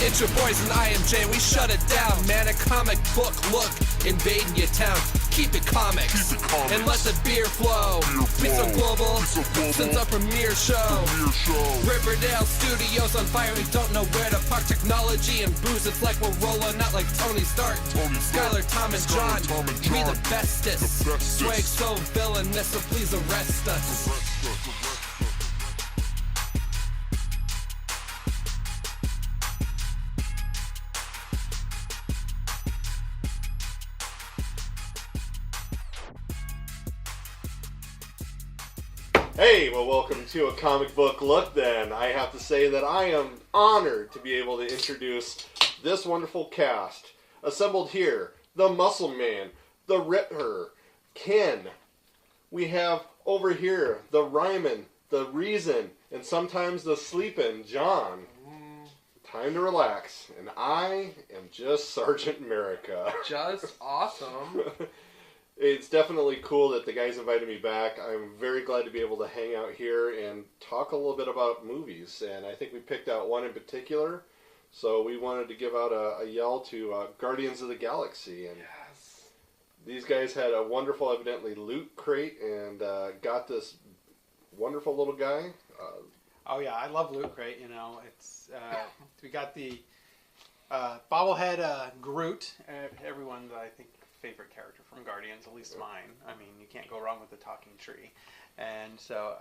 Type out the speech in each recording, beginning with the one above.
It's your boys and IMJ, we shut it down, man. A comic book look invading your town. Keep it comics, and let the beer flow. Be so global, since our premiere show. Riverdale Studios on fire, we don't know where to park. Technology and booze, it's like we're rolling out like Tony Stark. Skylar, Tom, and John, we the bestest. Swag so villainous, so please arrest us. Hey, well, welcome to A Comic Book Look then. I have to say that I am honored to be able to introduce this wonderful cast. Assembled here, the Muscle Man, the Ritter, Ken. We have over here, the Ryman, the Reason, and sometimes the Sleepin', John. Time to relax, and I am just Sgt Merica. Just awesome. It's definitely cool that the guys invited me back. I'm very glad to be able to hang out here and talk a little bit about movies. And I think we picked out one in particular. So we wanted to give out a yell to Guardians of the Galaxy. And Yes. these guys had a wonderful, evidently, loot crate and got this wonderful little guy. Oh yeah, I love Loot Crate. You know, it's we got the bobblehead Groot. Everyone's, I think, favorite character from Guardians, at least mine. I mean, you can't go wrong with the talking tree. And so,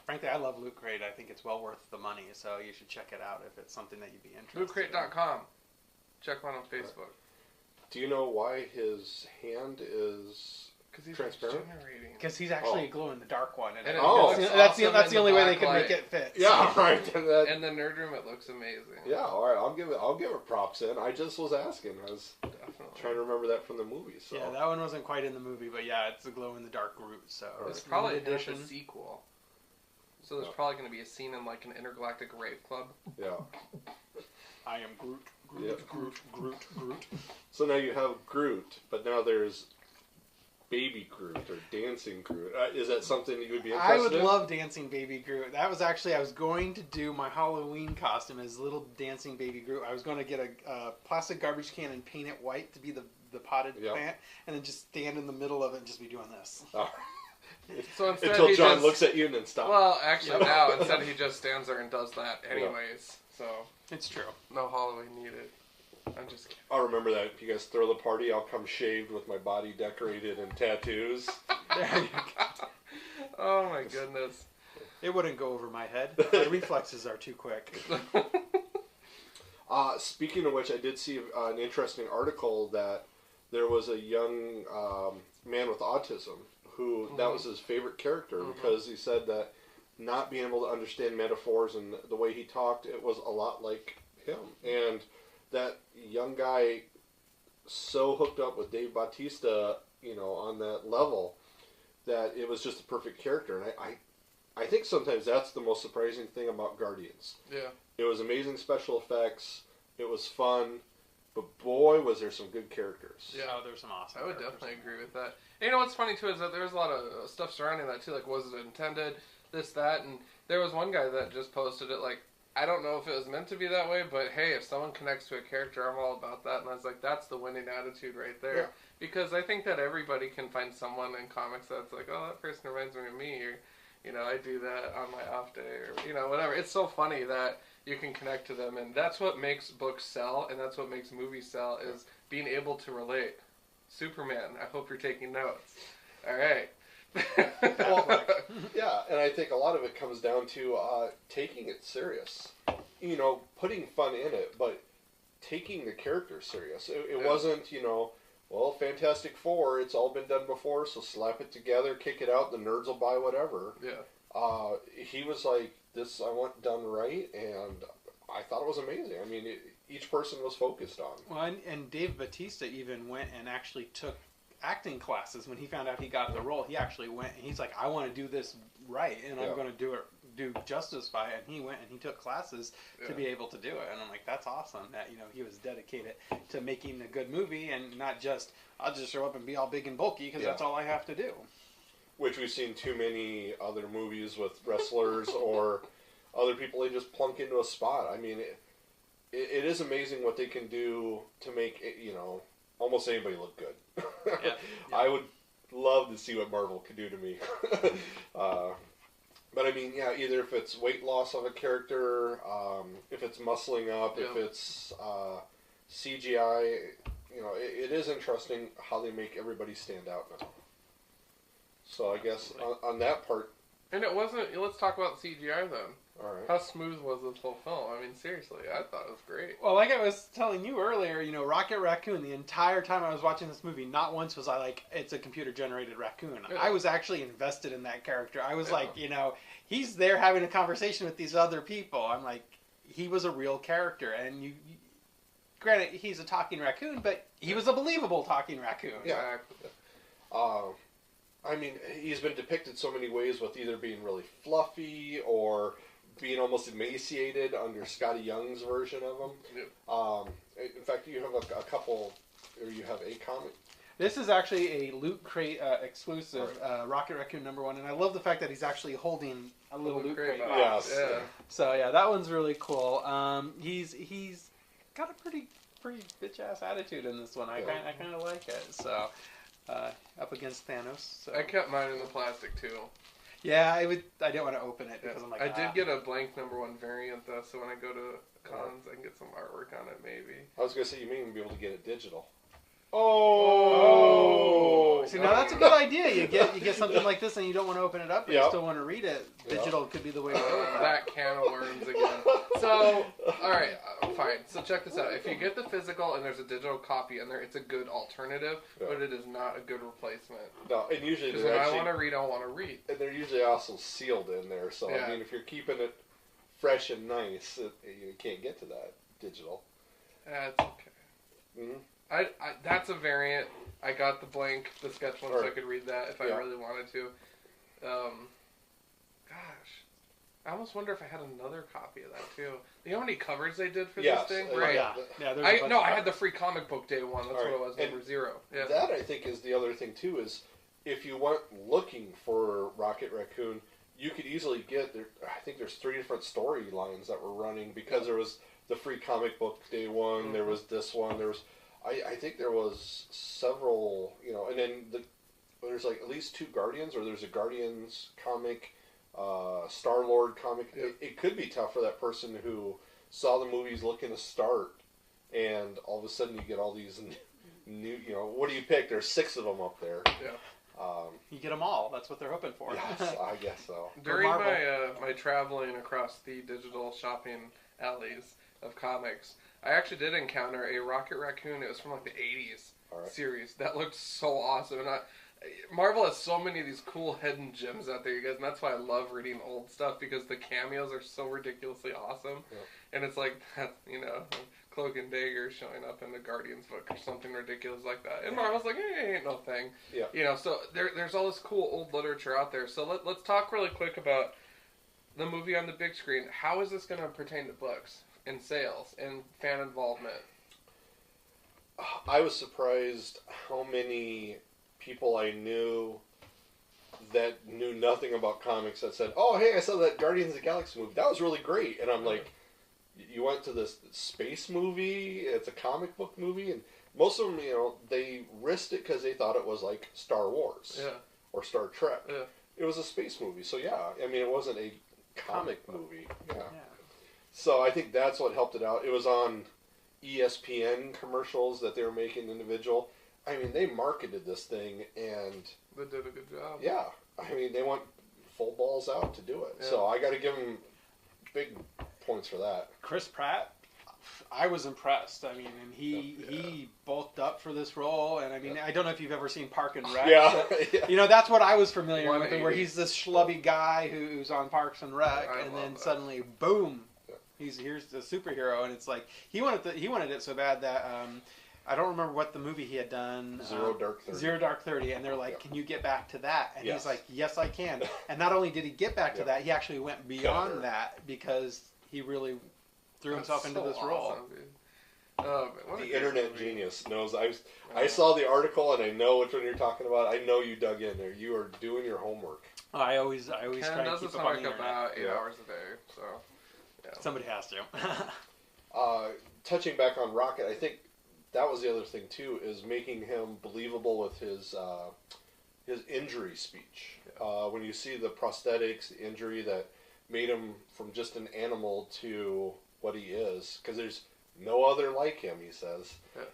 frankly, I love Loot Crate. I think it's well worth the money. So you should check it out if it's something that you'd be interested in. Lootcrate.com. Check one on Facebook. Do you know why his hand is Because he's transparent? regenerating. Because he's actually a glow-in-the-dark one. And And that's the only way they could make it fit. Yeah, right. In the nerd room, it looks amazing. Yeah, all right. I'll give it props in. I just was asking. I was Definitely. trying to remember that from the movie. So. Yeah, that one wasn't quite in the movie, but yeah, it's a glow-in-the-dark Groot. So It's probably limited a sequel. So there's Yeah. probably going to be a scene in like an intergalactic rave club. Yeah. I am Groot, Groot, Yeah. Groot, Groot, Groot. So now you have Groot, but now there's Baby Groot or Dancing Groot. Is that something you would be interested I would in? love Dancing Baby Groot. That was actually, I was going to do my Halloween costume as little Dancing Baby Groot. I was going to get a plastic garbage can and paint it white to be the potted Yep. plant, and then just stand in the middle of it and just be doing this. Oh. So instead Until he John just, looks at you and then stops. Well, actually now, instead he just stands there and does that anyways. So It's true. no Halloween needed. I'm just kidding. I'll remember that. If you guys throw the party, I'll come shaved with my body decorated in tattoos. There you go. Oh my goodness. It wouldn't go over my head. My reflexes are too quick. Speaking of which, I did see an interesting article that there was a young man with autism who that was his favorite character because he said that not being able to understand metaphors and the way he talked, it was a lot like him. And that young guy so hooked up with Dave Bautista, you know, on that level that it was just a perfect character. And I think sometimes that's the most surprising thing about Guardians. Yeah. It was amazing special effects. It was fun. But boy, was there some good characters. Yeah. Oh, there's some awesome I would characters. definitely agree with that. And you know what's funny too is that there's a lot of stuff surrounding that too, like was it intended, this, that, and there was one guy that just posted it like, I don't know if it was meant to be that way, but hey, if someone connects to a character, I'm all about that. And I was like, that's the winning attitude right there. Yeah. Because I think that everybody can find someone in comics that's like, oh, that person reminds me of me, or, you know, I do that on my off day, or, you know, whatever. It's so funny that you can connect to them, and that's what makes books sell, and that's what makes movies sell, is being able to relate. Superman, I hope you're taking notes. All right. Well, yeah, and I think a lot of it comes down to taking it serious. You know, putting fun in it, but taking the character serious. It wasn't, you know, well, Fantastic Four, it's all been done before, so slap it together, kick it out, the nerds will buy whatever. Yeah. He was like, this I want done right, and I thought it was amazing. I mean, each person was focused on. Well, and Dave Bautista even went and actually took acting classes when he found out he got the role. He actually went and he's like, I want to do this right, and I'm going to do justice by it. And he went and he took classes to be able to do it. And I'm like, that's awesome that, you know, he was dedicated to making a good movie and not just, I'll just show up and be all big and bulky because that's all I have to do. Which we've seen too many other movies with wrestlers or other people they just plunk into a spot. I mean, it is amazing what they can do to make it, almost anybody look good. Yeah. I would love to see what Marvel could do to me. But I mean, yeah, either if it's weight loss of a character, if it's muscling up, if it's CGI, it is interesting how they make everybody stand out now. So I guess on that part... And it wasn't... Let's talk about CGI then. All right. How smooth was this whole film? I mean, seriously, I thought it was great. Well, like I was telling you earlier, Rocket Raccoon, the entire time I was watching this movie, not once was I like, it's a computer-generated raccoon. Yeah. I was actually invested in that character. I was like, he's there having a conversation with these other people. I'm like, he was a real character. And you granted, he's a talking raccoon, but he was a believable talking raccoon. Yeah. I mean, he's been depicted so many ways with either being really fluffy or being almost emaciated under Scotty Young's version of him. Yep. In fact, you have a couple, or you have a comic. This is actually a Loot Crate exclusive, Rocket Raccoon #1, and I love the fact that he's actually holding a little Loot Crate box. Yes. Yeah. So yeah, that one's really cool. He's got a pretty bitch ass attitude in this one. I kind of like it. So up against Thanos. So. I kept mine in the plastic too. Yeah, I didn't want to open it because I'm like. I did get a blank #1 variant though, so when I go to cons, I can get some artwork on it maybe. I was gonna say you may even be able to get it digital. Oh! See, now that's a good idea. You get something like this and you don't want to open it up, but you still want to read it. Digital could be the way to go with that can of worms again. So, alright, fine. So check this out. If you get the physical and there's a digital copy in there, it's a good alternative, but it is not a good replacement. No, and usually because when I want to read, I want to read. And they're usually also sealed in there, so I mean, if you're keeping it fresh and nice, you can't get to that digital. That's okay. Mm-hmm. That's a variant. I got the blank, the sketch one, so I could read that if I really wanted to. Gosh. I almost wonder if I had another copy of that, too. You know how many covers they did for this thing? Right. Yeah, I had the free comic book day one. That's what it was, number 0. Yeah. That, I think, is the other thing, too, is if you weren't looking for Rocket Raccoon, you could easily get, I think there's 3 different storylines that were running because there was the free comic book day one, there was this one, there was... I think there was several, and then there's like at least 2 Guardians, or there's a Guardians comic, Star-Lord comic. Yep. It could be tough for that person who saw the movies looking to start, and all of a sudden you get all these new, what do you pick? There's 6 of them up there. Yeah. You get them all. That's what they're hoping for. Yes, I guess so. During my traveling across the digital shopping alleys of comics, I actually did encounter a Rocket Raccoon. It was from like the 80s series. That looked so awesome. And Marvel has so many of these cool hidden gems out there, you guys. And that's why I love reading old stuff, because the cameos are so ridiculously awesome. Yep. And it's like, Cloak and Dagger showing up in the Guardians book or something ridiculous like that. And Marvel's like, ain't no thing. Yeah. So there's all this cool old literature out there. So let's talk really quick about the movie on the big screen. How is this going to pertain to books and sales and fan involvement? I was surprised how many people I knew that knew nothing about comics that said, "Oh, hey, I saw that Guardians of the Galaxy movie. That was really great." And I'm like, you went to this space movie, it's a comic book movie, and most of them, they risked it because they thought it was like Star Wars or Star Trek. Yeah. It was a space movie, so I mean, it wasn't a comic movie. Yeah. So I think that's what helped it out. It was on ESPN commercials that they were making individual. I mean, they marketed this thing, and they did a good job. Yeah. I mean, they went full balls out to do it. Yeah. So I got to give them big points for that. Chris Pratt, I was impressed. I mean, and he bulked up for this role. And I mean, I don't know if you've ever seen Park and Rec. But, that's what I was familiar with, where he's this schlubby guy who's on Parks and Rec, and then suddenly, boom, here's the superhero. And it's like he wanted it so bad that I don't remember what the movie he had done. Zero Dark 30. And they're like, can you get back to that? And he's like, yes, I can. And not only did he get back to that, he actually went beyond that because he really threw himself into this role. The internet genius knows. I saw the article and I know which one you're talking about. I know you dug in there. You are doing your homework. I always try to does keep this up on the homework internet. about 8 hours a day, so somebody has to. touching back on Rocket, I think that was the other thing too, is making him believable with his injury speech. When you see the prosthetics, the injury that made him from just an animal to what he is, because there's no other like him, he says. Yeah.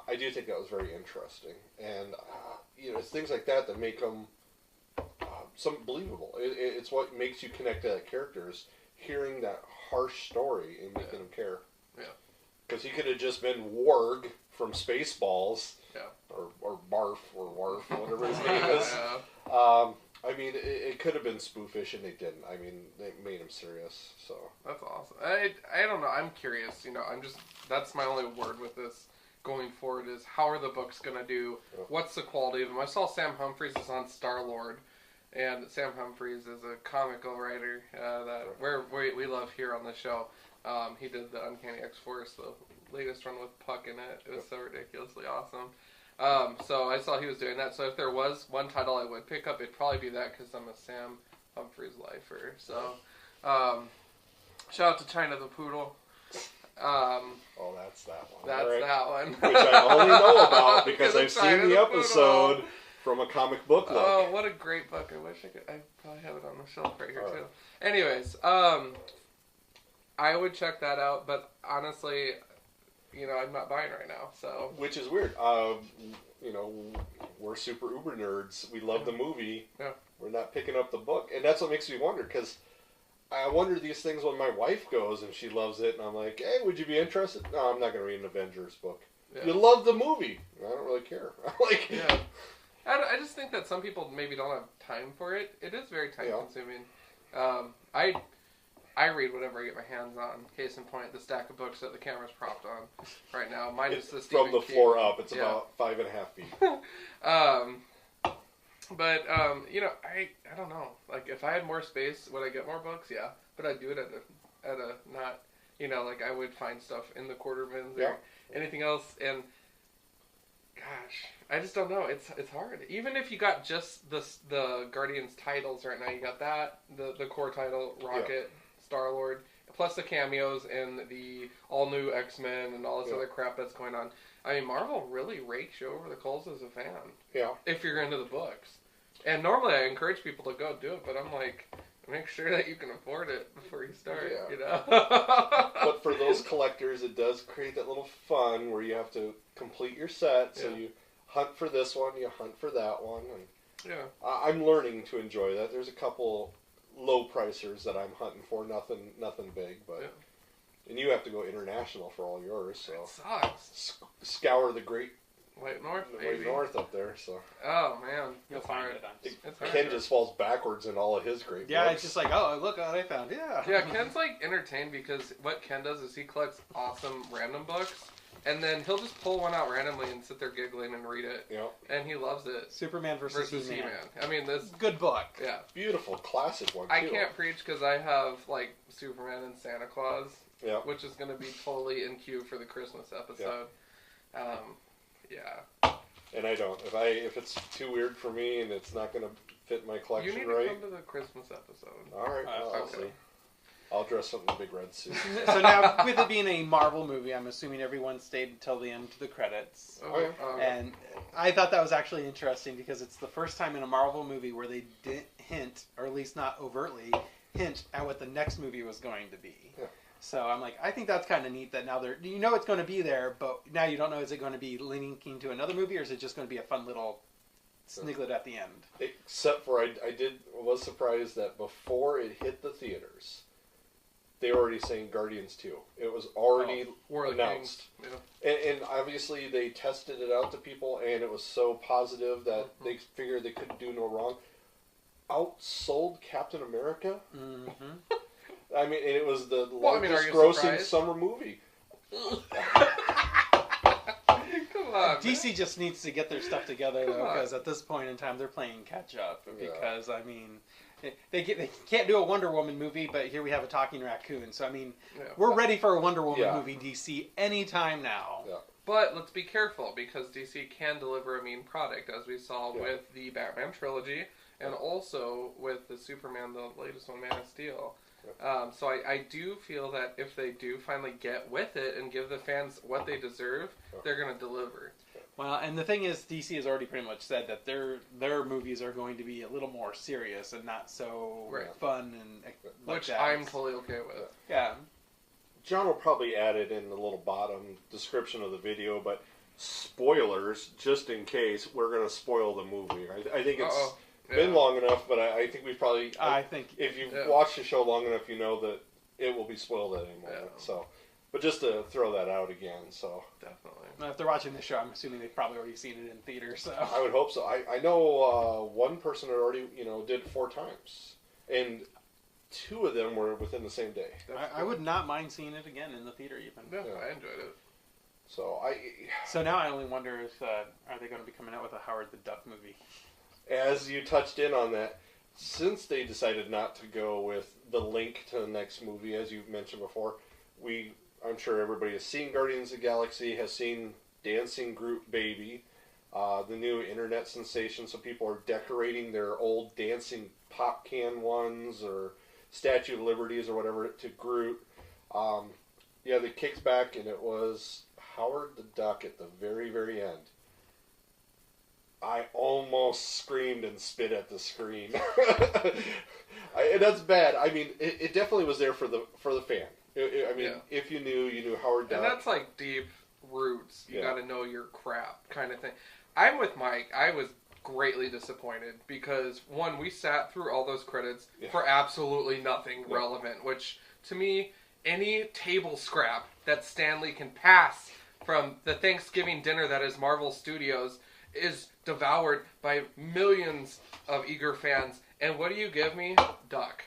I do think that was very interesting, and it's things like that that make him something believable. It's what makes you connect to that character, is hearing that harsh story and making him care. Yeah. Because he could have just been Warg from Spaceballs, or Barf, or Warf, whatever his name is. I mean, it could have been spoofish, and they didn't. I mean, they made him serious, so. That's awesome. I don't know. I'm curious. That's my only word with this going forward is how are the books going to do? What's the quality of them? I saw Sam Humphries is on Star-Lord, and Sam Humphries is a comical writer that we love here on the show. He did the Uncanny X-Force, the latest one with Puck in it. It was so ridiculously awesome. So I saw he was doing that. So if there was one title I would pick up, it'd probably be that because I'm a Sam Humphries lifer. So shout out to China the Poodle. That's that one. That's that one. Which I only know about because I've seen the episode from a comic book look. Oh, what a great book. I wish I probably have it on the shelf right here, too. Anyways, I would check that out, but honestly, I'm not buying right now, so. Which is weird. We're super uber nerds. We love the movie. Yeah. We're not picking up the book. And that's what makes me wonder, because I wonder these things when my wife goes and she loves it, and I'm like, hey, would you be interested? No, I'm not going to read an Avengers book. Yeah. You love the movie. I don't really care. Yeah. I just think that some people maybe don't have time for it. It is very time consuming. I read whatever I get my hands on. Case in point, the stack of books that the camera's propped on right now. Mine is the Stephen From the King. floor up, it's about 5.5 feet. But I don't know. Like, if I had more space, would I get more books? Yeah. But I'd do it at a not, like I would find stuff in the quarter bins or anything else. And gosh, I just don't know. It's hard. Even if you got just the Guardians titles right now, you got that, the core title, Rocket, Star-Lord, plus the cameos and the all-new X-Men and all this other crap that's going on. I mean, Marvel really rakes you over the coals as a fan. Yeah. If you're into the books. And normally I encourage people to go do it, but I'm like, make sure that you can afford it before you start, But for those collectors, it does create that little fun where you have to complete your set, so you hunt for this one, you hunt for that one. And I'm learning to enjoy that. There's a couple low pricers that I'm hunting for, nothing big, but and you have to go international for all yours, so it sucks. Scour the great White North, White North up there, so. Oh man, you'll find it. Ken just falls backwards in all of his great books. It's just like, oh, look what I found. Yeah, Ken's like entertained because what Ken does is he collects awesome random books. And then he'll just pull one out randomly and sit there giggling and read it. Yeah. And he loves it. Superman versus He-Man. I mean, this good book. Yeah. Beautiful, classic one, too. I can't preach because I have, like, Superman and Santa Claus. Yeah. Which is going to be totally in queue for the Christmas episode. And I don't. If it's too weird for me and it's not going to fit my collection right. You need to come to the Christmas episode. All right. I'll see. I'll dress up in a big red suit. So now, with it being a Marvel movie, I'm assuming everyone stayed until the end to the credits. And I thought that was actually interesting because it's the first time in a Marvel movie where they didn't hint, or at least not overtly, hint at what the next movie was going to be. Yeah. So I'm like, I think that's kind of neat that now it's going to be there, but now you don't know, is it going to be linking to another movie, or is it just going to be a fun little sniglet at the end? Except for I was surprised that before it hit the theaters, they were already saying Guardians 2. It was already announced. Yeah. And obviously they tested it out to people, and it was so positive that they figured they couldn't do no wrong. Outsold Captain America? Mm-hmm. I mean, and it was the largest grossing summer movie. Come on, DC man. Just needs to get their stuff together, though, because at this point in time, they're playing catch-up. Because, I mean... They can't do a Wonder Woman movie, but here we have a talking raccoon. So, I mean, we're ready for a Wonder Woman movie, DC, anytime now. Yeah. But let's be careful, because DC can deliver a mean product, as we saw with the Batman trilogy, and also with the Superman, the latest one, Man of Steel. So I do feel that if they do finally get with it and give the fans what they deserve, they're going to deliver. Well, and the thing is, DC has already pretty much said that their movies are going to be a little more serious and not so fun and like which that. I'm totally okay with. Yeah. John will probably add it in the little bottom description of the video, but spoilers, just in case, we're going to spoil the movie. I think it's been long enough, but I think we've probably... I think... If you've watched the show long enough, you know that it will be spoiled at any moment. So, but just to throw that out again, so... Definitely. Well, if they're watching the show, I'm assuming they've probably already seen it in theater, so... I would hope so. I know one person had already, did it 4 times. And 2 of them were within the same day. I would not mind seeing it again in the theater, even. Yeah, I enjoyed it. So now I only wonder if are they going to be coming out with a Howard the Duck movie? As you touched in on that, since they decided not to go with the link to the next movie, as you mentioned before, I'm sure everybody has seen Guardians of the Galaxy, has seen Dancing Groot Baby, the new internet sensation. So people are decorating their old dancing pop can ones or Statue of Liberties or whatever to Groot. They kicked back and it was Howard the Duck at the very, very end. I almost screamed and spit at the screen. And that's bad. I mean, it definitely was there for the fan. If you knew Howard Duck. And that's like deep roots. You got to know your crap kind of thing. I'm with Mike. I was greatly disappointed because, one, we sat through all those credits for absolutely nothing relevant, which, to me, any table scrap that Stan Lee can pass from the Thanksgiving dinner that is Marvel Studios is devoured by millions of eager fans. And what do you give me? Duck.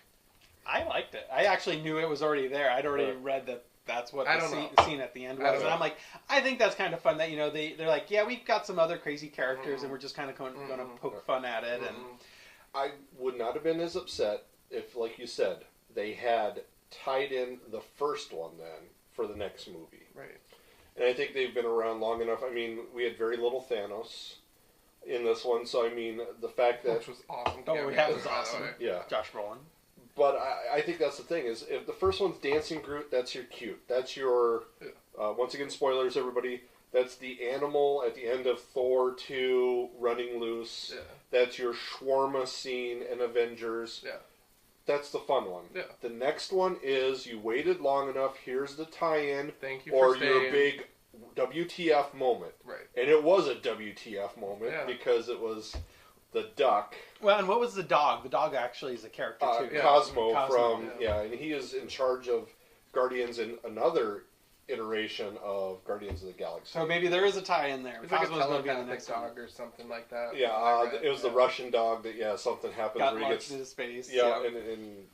I liked it. I actually knew it was already there. I'd already read that that's what the scene at the end was. And I'm like, I think that's kind of fun that, they're like, yeah, we've got some other crazy characters and we're just kind of going to poke fun at it. And I would not have been as upset if, like you said, they had tied in the first one then for the next movie. Right. And I think they've been around long enough. I mean, we had very little Thanos in this one, so I mean, the fact that... Which was awesome. Oh, yeah, it was awesome. Yeah. Josh Brolin. But I think that's the thing, is if the first one's Dancing Groot, that's your cute. That's your... once again, spoilers, everybody. That's the animal at the end of Thor 2 running loose. Yeah. That's your shawarma scene in Avengers. Yeah. That's the fun one. Yeah. The next one is you waited long enough, here's the tie-in. Thank you for staying. Your big WTF moment. Right. And it was a WTF moment because it was the duck. Well, and what was the dog? The dog actually is a character too. Cosmo from... and he is in charge of Guardians in another iteration of Guardians of the Galaxy. So maybe there is a tie-in there. It's like a telepathic dog or something like that. Yeah, it was the Russian dog that, something happens got where he launched gets... into space. Yeah, and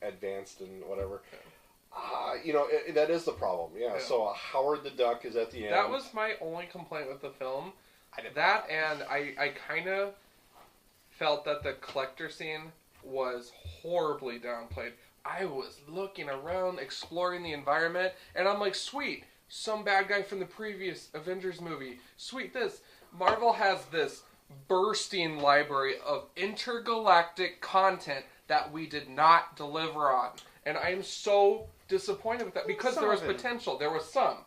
advanced and whatever. That is the problem. Yeah, so Howard the Duck is at the end. That was my only complaint with the film. And I kind of felt that the collector scene was horribly downplayed. I was looking around, exploring the environment, and I'm like, sweet, some bad guy from the previous Avengers movie. Sweet this. Marvel has this bursting library of intergalactic content that we did not deliver on. And I am so disappointed with that because there was potential. There was some.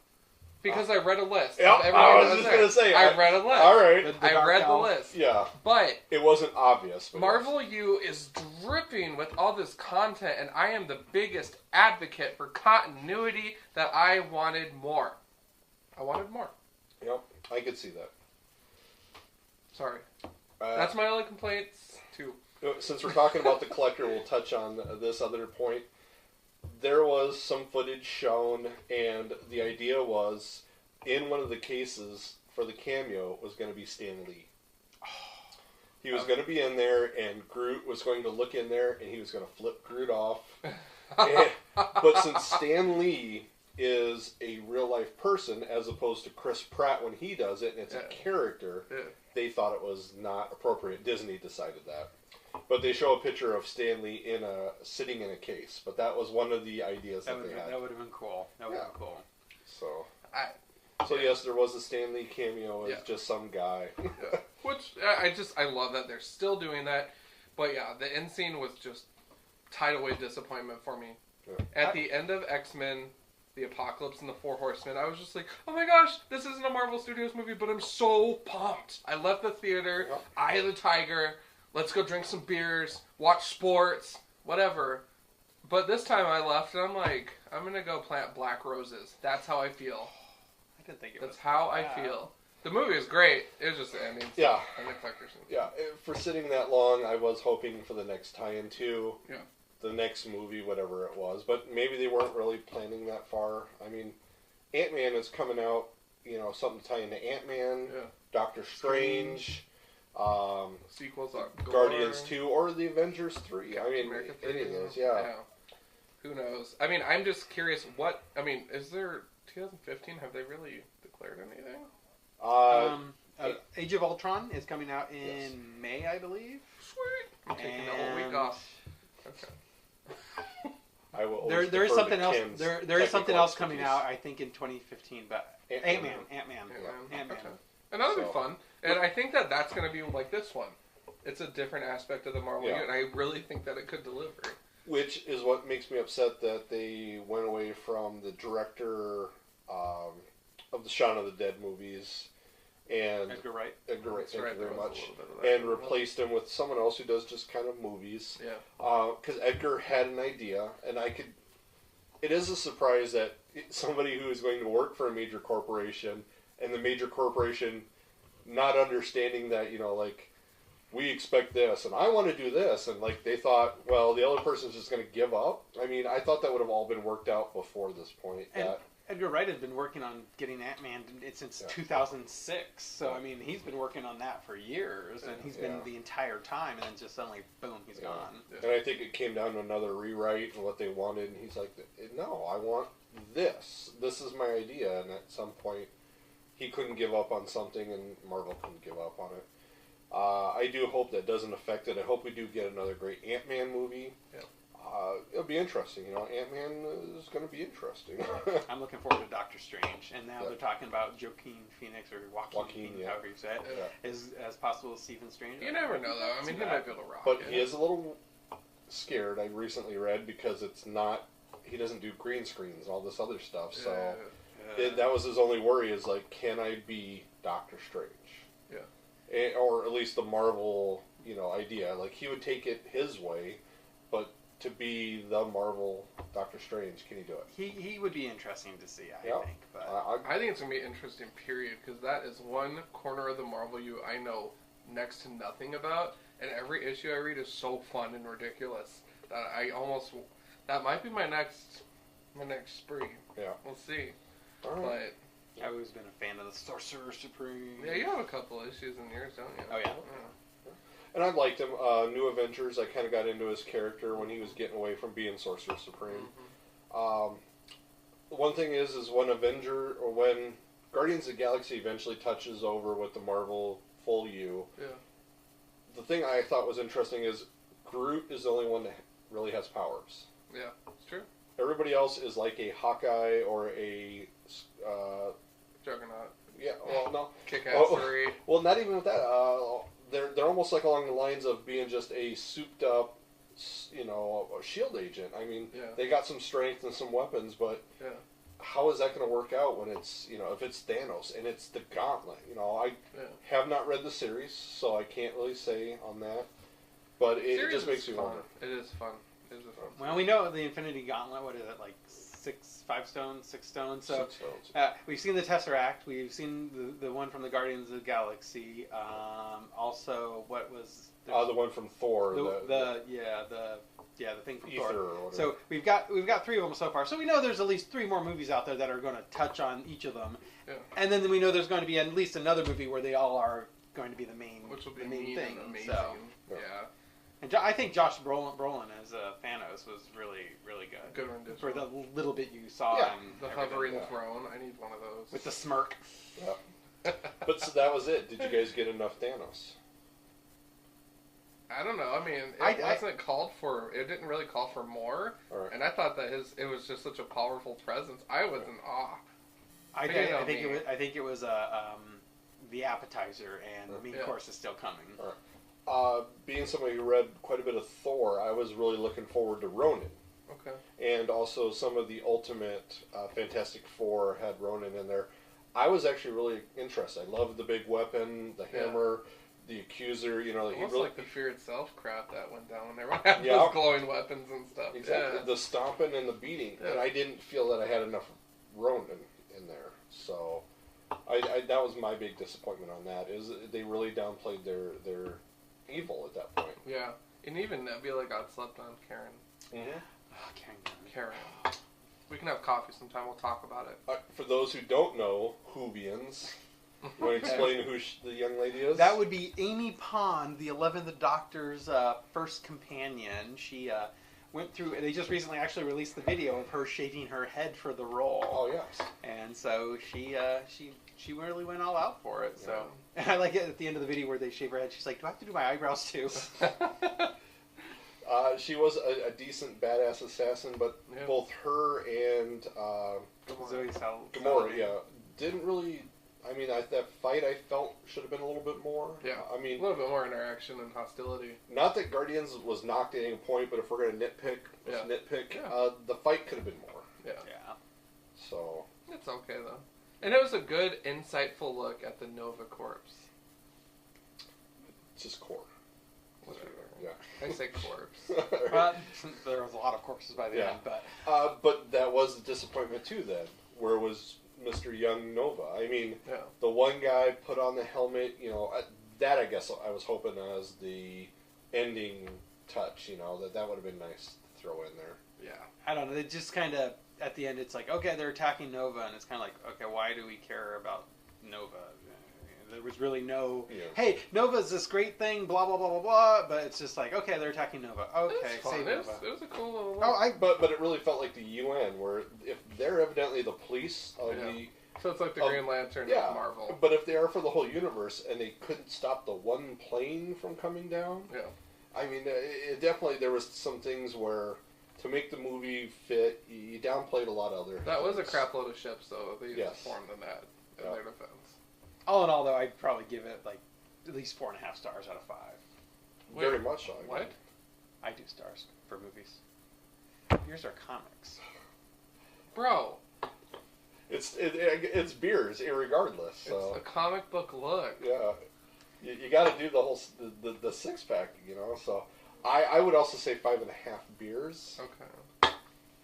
Because I read a list. Yep, I was just going to say. I read a list. All right. I read the list. Yeah. But it wasn't obvious. But Marvel U is dripping with all this content, and I am the biggest advocate for continuity that I wanted more. I wanted more. Yep, I could see that. Sorry. That's my only complaints, too. Since we're talking about the collector, we'll touch on this other point. There was some footage shown, and the idea was, in one of the cases for the cameo, was going to be Stan Lee. He was going to be in there, and Groot was going to look in there, and he was going to flip Groot off. But since Stan Lee is a real-life person, as opposed to Chris Pratt when he does it, and it's a character, they thought it was not appropriate. Disney decided that. But they show a picture of Stan Lee sitting in a case. But that was one of the ideas that they had. That would have been cool. So yes, there was a Stan Lee cameo as just some guy. Which, I love that they're still doing that. But yeah, the end scene was just tidal wave disappointment for me. Yeah. At the end of X-Men, the Apocalypse and the Four Horsemen, I was just like, oh my gosh, this isn't a Marvel Studios movie, but I'm so pumped. I left the theater, Eye of the Tiger, let's go drink some beers, watch sports, whatever. But this time I left and I'm like, I'm going to go plant black roses. That's how I feel. I didn't think it That's was how I feel. The movie is great. It was just the ending. Yeah. And the collector's scene. Yeah, for sitting that long, I was hoping for the next tie-in too. Yeah. The next movie, whatever it was. But maybe they weren't really planning that far. I mean, Ant-Man is coming out, you know, something to tie into Ant-Man, Doctor Strange, sequels on Guardians 2, or the Avengers 3. I mean, America any of 3, those, yeah. Who knows? I mean, I'm just curious is there 2015? Have they really declared anything? Age of Ultron is coming out in May, I believe. Sweet. I'm taking the whole week off. Okay. I will There is something else. Ken's There is something technical else coming expertise. out, I think, in 2015. But Ant-Man. Ant-Man. Okay. And that'll be fun. And I think that's going to be like this one. It's a different aspect of the Marvel universe, and I really think that it could deliver. Which is what makes me upset that they went away from the director of the Shaun of the Dead movies and Edgar Wright. thank you very There was a much. little bit of that. And replaced him with someone else who does just kind of movies. Yeah. Because Edgar had an idea, and it is a surprise that somebody who is going to work for a major corporation, and the major corporation not understanding that, you know, like, we expect this, and I want to do this, and like they thought, well, the other person's just going to give up. I mean, I thought that would have all been worked out before this point. And Edgar Wright had been working on getting Ant-Man since 2006, so I mean, he's been working on that for years, and he's been the entire time, and then just suddenly, boom, he's gone. And I think it came down to another rewrite and what they wanted, and he's like, no, I want this. This is my idea, and at some point, he couldn't give up on something, and Marvel couldn't give up on it. I do hope that doesn't affect it. I hope we do get another great Ant-Man movie. Yeah. It'll be interesting. You know, Ant-Man is going to be interesting. I'm looking forward to Doctor Strange, and now they're talking about Joaquin Phoenix, or Joaquin, however you say it, as possible as Stephen Strange. You never know, though. I mean, he might be able to rock But it. he is a little scared, I recently read, because he doesn't do green screens and all this other stuff, so that was his only worry, is like, can I be Doctor Strange? Yeah. Or at least the Marvel, you know, idea. Like, he would take it his way, but to be the Marvel Doctor Strange, can he do it? He would be interesting to see, I think. But I think it's going to be interesting, period, because that is one corner of the Marvel I know next to nothing about, and every issue I read is so fun and ridiculous that that might be my next spree. Yeah. We'll see. All right. But I've always been a fan of the Sorcerer Supreme. yeah, you have a couple issues in yours, don't you? Oh, yeah. And I liked him. New Avengers, I kind of got into his character when he was getting away from being Sorcerer Supreme. One thing is when Guardians of the Galaxy eventually touches over with the Marvel full U, the thing I thought was interesting is Groot is the only one that really has powers. Yeah, it's true. Everybody else is like a Hawkeye or a... Juggernaut. Yeah, well, no. Kick-assery. Well, not even with that. They're almost like along the lines of being just a souped-up, you know, a shield agent. I mean, they got some strength and some weapons, but how is that going to work out when it's, you know, if it's Thanos and it's the Gauntlet? You know, I have not read the series, so I can't really say on that. But it just makes me wonder. It is fun. It is fun. Well, we know the Infinity Gauntlet. What is it, like 5 stones, 6 stones? So 6 stones. we've seen the Tesseract. We've seen the one from the Guardians of the Galaxy. Also, what was the one from Thor? The thing from Ether Thor. Or whatever. So we've got 3 of them so far. So we know there's at least 3 more movies out there that are going to touch on each of them. Yeah. And then we know there's going to be at least another movie where they all are going to be the main, which will be the main thing. And amazing. So. Yeah. And I think Josh Brolin as Thanos was really, really good. Good rendition. For the little bit you saw. Yeah. The hovering throne. I need one of those. With the smirk. Yeah. But so that was it. Did you guys get enough Thanos? I don't know. I mean, it wasn't called for. It didn't really call for more. Right. And I thought that it was just such a powerful presence. I was in awe. I think it was the appetizer, and the main course is still coming. Right. Being somebody who read quite a bit of Thor, I was really looking forward to Ronan. Okay. And also some of the Ultimate Fantastic Four had Ronin in there. I was actually really interested. I loved the big weapon, the hammer, the accuser. You know, Almost he really like the Fear itself crap that went down when everyone had Yeah. those glowing weapons and stuff. exactly Yeah. the stomping and the beating, and I didn't feel that I had enough Ronin in there. So, I that was my big disappointment on that. Is they really downplayed their evil at that point. Yeah. And even Nebula got slept on, Karen. Mm-hmm. Karen. We can have coffee sometime. We'll talk about it. For those who don't know Whovians, you want to explain who the young lady is? That would be Amy Pond, the 11th Doctor's first companion. She went through. They just recently actually released the video of her shaving her head for the role. Oh yes. And so she really went all out for it. So and I like it at the end of the video where they shave her head. She's like, "Do I have to do my eyebrows too?" She was a decent badass assassin, but both her and Zoe Gamora, didn't really. I mean, that fight I felt should have been a little bit more. Yeah. I mean, a little bit more interaction and hostility. not that Guardians was knocked at any point, but if we're going to nitpick, the fight could have been more. Yeah. So It's okay though. And it was a good, insightful look at the Nova Corps. it's just core. Whatever. Yeah. I say corpse. There was a lot of corpses by the end, but But that was the disappointment too. Then where was Mr. Young Nova? I mean, the one guy put on the helmet. You know, that I guess I was hoping as the ending touch. You know, that would have been nice to throw in there. Yeah. I don't know. It just kind of at the end, it's like, okay, they're attacking Nova, and it's kind of like, okay, why do we care about Nova? There was really no, hey, Nova's this great thing, blah, blah, blah, blah, blah, but it's just like, okay, they're attacking Nova. Okay, save Nova. It was a cool little look. But it really felt like the UN, where if they're evidently the police of the... So it's like the Green Lantern of Marvel. But if they are for the whole universe, and they couldn't stop the one plane from coming down... Yeah. I mean, it definitely, there was some things where, to make the movie fit, you downplayed a lot of other That was a things. crap load of ships, though. They Yes. performed in that, in their defense. All in all, though, I'd probably give it like at least 4.5 stars out of 5. Very much so. What? I do stars for movies. Yours are comics. Bro. It's beers, irregardless. So. It's a comic book look. Yeah. You got to do the whole the 6-pack, you know. So I would also say 5.5 beers. Okay.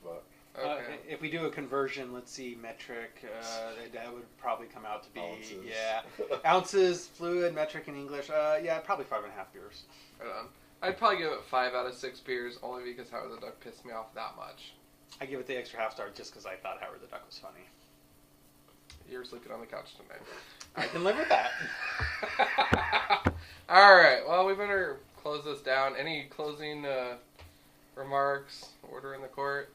But Okay. If we do a conversion, let's see, metric, that would probably come out to be ounces. Ounces, fluid, metric in English. Probably 5.5 beers. Right on. I'd probably give it 5 out of 6 beers, only because Howard the Duck pissed me off that much. I give it the extra half star just because I thought Howard the Duck was funny. You're sleeping on the couch tonight. I can live with that. All right. Well, we better close this down. Any closing remarks? Order in the court.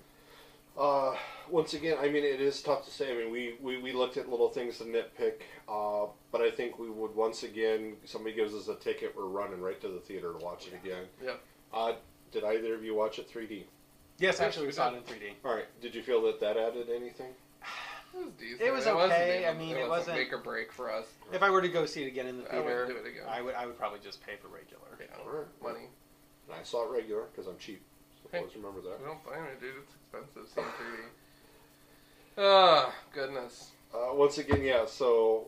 Once again, I mean, it is tough to say. I mean, we looked at little things to nitpick, but I think we would once again, somebody gives us a ticket, we're running right to the theater to watch it again. Yep. Did either of you watch it 3D? Yes, actually, we saw it in 3D. All right. Did you feel that added anything? It was decent. It was okay. I mean, it wasn't make or break for us. If I were to go see it again in the I theater, would do it again. I would probably just pay for regular. All right. Money. And I saw it regular because I'm cheap. So Hey. always remember that. I don't blame you, dude. It's expensive seeing 3D. Oh, goodness. Once again, yeah. So,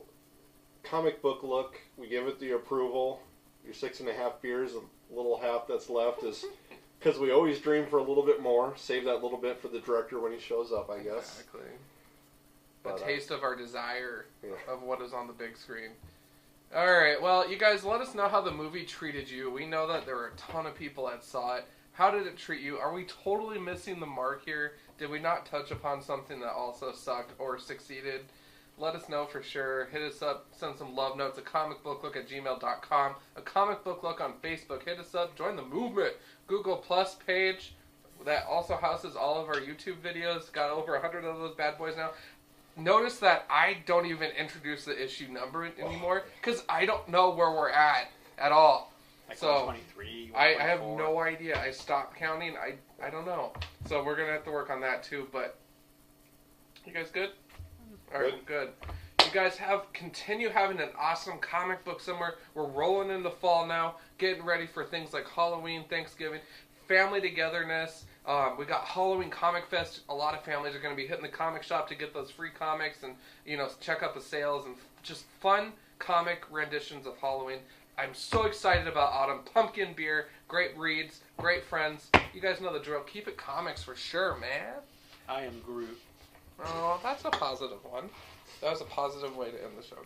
comic book look. We give it the approval. Your 6.5 beers, a little half that's left is because we always dream for a little bit more. Save that little bit for the director when he shows up, I guess. Exactly. But, A taste of our desire yeah. of what is on the big screen. All right. Well, you guys, let us know how the movie treated you. We know that there were a ton of people that saw it. How did it treat you? Are we totally missing the mark here? Did we not touch upon something that also sucked or succeeded? Let us know for sure. Hit us up. Send some love notes. A comicbooklook at gmail.com. A comic book look on Facebook. Hit us up. Join the movement. Google Plus page that also houses all of our YouTube videos. Got over 100 of those bad boys now. Notice that I don't even introduce the issue number anymore because I don't know where we're at all. Like So 123, I have 124. no idea. I stopped counting. I don't know. So we're gonna have to work on that too. But you guys good? All right, good. You guys continue having an awesome comic book summer. We're rolling into fall now, getting ready for things like Halloween, Thanksgiving. family togetherness. We got Halloween Comic Fest. A lot of families are going to be hitting the comic shop to get those free comics and, check out the sales and just fun comic renditions of Halloween. I'm so excited about autumn. Pumpkin beer, great reads, great friends. You guys know the drill. Keep it comics for sure, man. I am Groot. Oh, that's a positive one. That was a positive way to end the show.